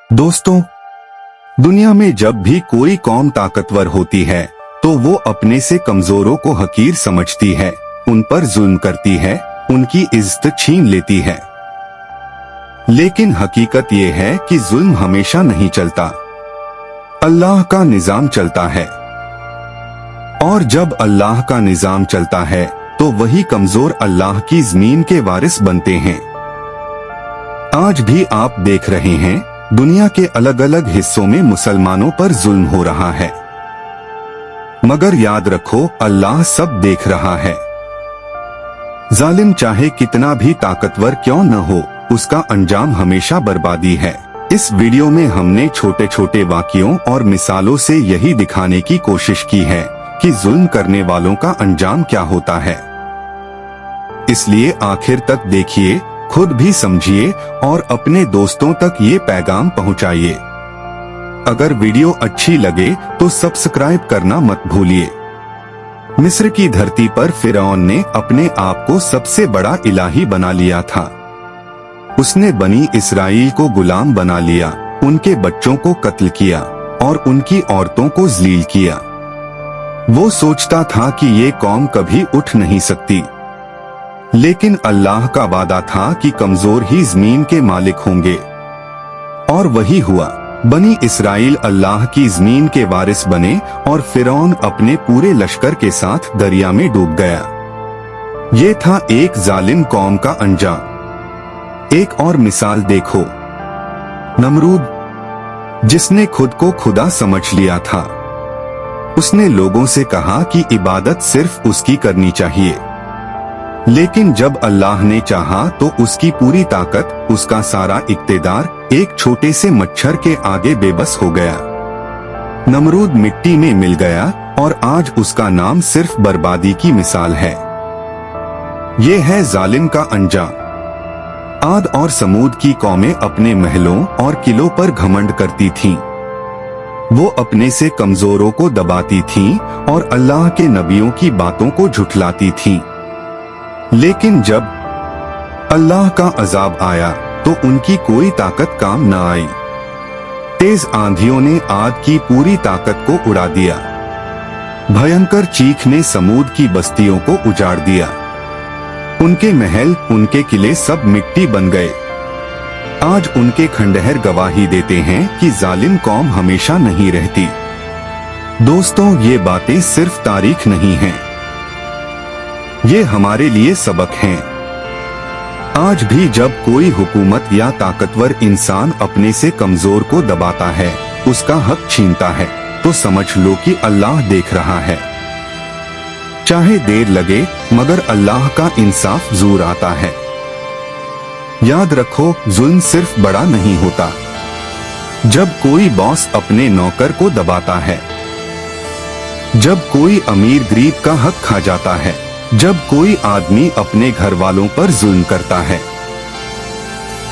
दोस्तों, दुनिया में जब भी कोई कौम ताकतवर होती है तो वो अपने से कमजोरों को हकीर समझती है, उन पर जुल्म करती है, उनकी इज्जत छीन लेती है। लेकिन हकीकत ये है कि जुल्म हमेशा नहीं चलता, अल्लाह का निजाम चलता है। और जब अल्लाह का निजाम चलता है तो वही कमजोर अल्लाह की जमीन के वारिस बनते हैं। आज भी आप देख रहे हैं, दुनिया के अलग अलग हिस्सों में मुसलमानों पर जुल्म हो रहा है, मगर याद रखो अल्लाह सब देख रहा है। जालिम चाहे कितना भी ताकतवर क्यों न हो, उसका अंजाम हमेशा बर्बादी है। इस वीडियो में हमने छोटे छोटे वाक़ियों और मिसालों से यही दिखाने की कोशिश की है कि जुल्म करने वालों का अंजाम क्या होता है। इसलिए आखिर तक देखिए, खुद भी समझिए और अपने दोस्तों तक ये पैगाम पहुंचाइए। अगर वीडियो अच्छी लगे तो सब्सक्राइब करना मत भूलिए। मिस्र की धरती पर फिरौन ने अपने आप को सबसे बड़ा इलाही बना लिया था। उसने बनी इस्राइल को गुलाम बना लिया, उनके बच्चों को कत्ल किया और उनकी औरतों को जलील किया। वो सोचता था कि ये कौम कभी उठ नहीं सकती, लेकिन अल्लाह का वादा था कि कमजोर ही जमीन के मालिक होंगे, और वही हुआ। बनी इस्राइल अल्लाह की जमीन के वारिस बने और फिरौन अपने पूरे लश्कर के साथ दरिया में डूब गया। ये था एक जालिम कौम का अंजाम। एक और मिसाल देखो, नमरूद, जिसने खुद को खुदा समझ लिया था। उसने लोगों से कहा कि इबादत सिर्फ उसकी करनी चाहिए, लेकिन जब अल्लाह ने चाहा तो उसकी पूरी ताकत, उसका सारा इक्तेदार एक छोटे से मच्छर के आगे बेबस हो गया। नमरूद मिट्टी में मिल गया और आज उसका नाम सिर्फ बर्बादी की मिसाल है। ये है जालिम का अंजाम। आद और समूद की कौमें अपने महलों और किलों पर घमंड करती थीं। वो अपने से कमजोरों को दबाती थीं और अल्लाह के नबियों की बातों को झुठलाती थीं। लेकिन जब अल्लाह का अजाब आया तो उनकी कोई ताकत काम न आई। तेज आंधियों ने आद की पूरी ताकत को उड़ा दिया। भयंकर चीख ने समूद की बस्तियों को उजाड़ दिया। उनके महल, उनके किले सब मिट्टी बन गए। आज उनके खंडहर गवाही देते हैं कि जालिम कौम हमेशा नहीं रहती। दोस्तों, ये बातें सिर्फ तारीख नहीं हैं, ये हमारे लिए सबक हैं। आज भी जब कोई हुकूमत या ताकतवर इंसान अपने से कमजोर को दबाता है, उसका हक छीनता है, तो समझ लो कि अल्लाह देख रहा है। चाहे देर लगे, मगर अल्लाह का इंसाफ जरूर आता है। याद रखो, जुल्म सिर्फ बड़ा नहीं होता जब कोई बॉस अपने नौकर को दबाता है, जब कोई अमीर गरीब का हक खा जाता है, जब कोई आदमी अपने घर वालों पर जुल्म करता है।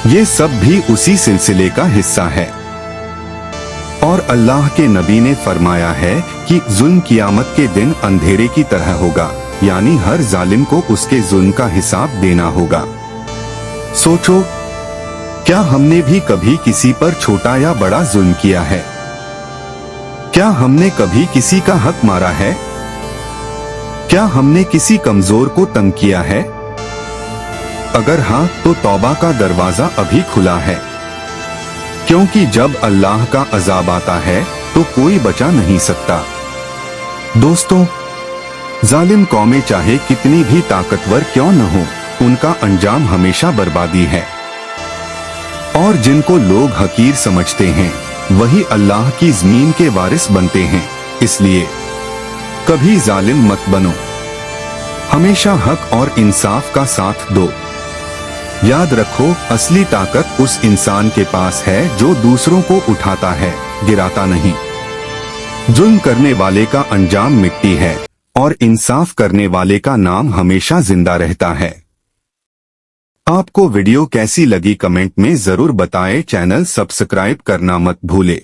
ये सब भी उसी सिलसिले का हिस्सा है। और अल्लाह के नबी ने फरमाया है कि जुल्म कियामत के दिन अंधेरे की तरह होगा, यानी हर जालिम को उसके जुल्म का हिसाब देना होगा। सोचो, क्या हमने भी कभी किसी पर छोटा या बड़ा जुल्म किया है? क्या हमने कभी किसी का हक मारा है? क्या हमने किसी कमजोर को तंग किया है? अगर हाँ, तो तौबा का दरवाजा अभी खुला है, क्योंकि जब अल्लाह का अजाब आता है तो कोई बचा नहीं सकता। दोस्तों, जालिम कौमें चाहे कितनी भी ताकतवर क्यों न हो, उनका अंजाम हमेशा बर्बादी है। और जिनको लोग हकीर समझते हैं, वही अल्लाह की जमीन के वारिस बनते हैं। इसलिए कभी जालिम मत बनो, हमेशा हक और इंसाफ का साथ दो। याद रखो, असली ताकत उस इंसान के पास है जो दूसरों को उठाता है, गिराता नहीं। जुल्म करने वाले का अंजाम मिट्टी है और इंसाफ करने वाले का नाम हमेशा जिंदा रहता है। आपको वीडियो कैसी लगी कमेंट में जरूर बताएं। चैनल सब्सक्राइब करना मत भूले।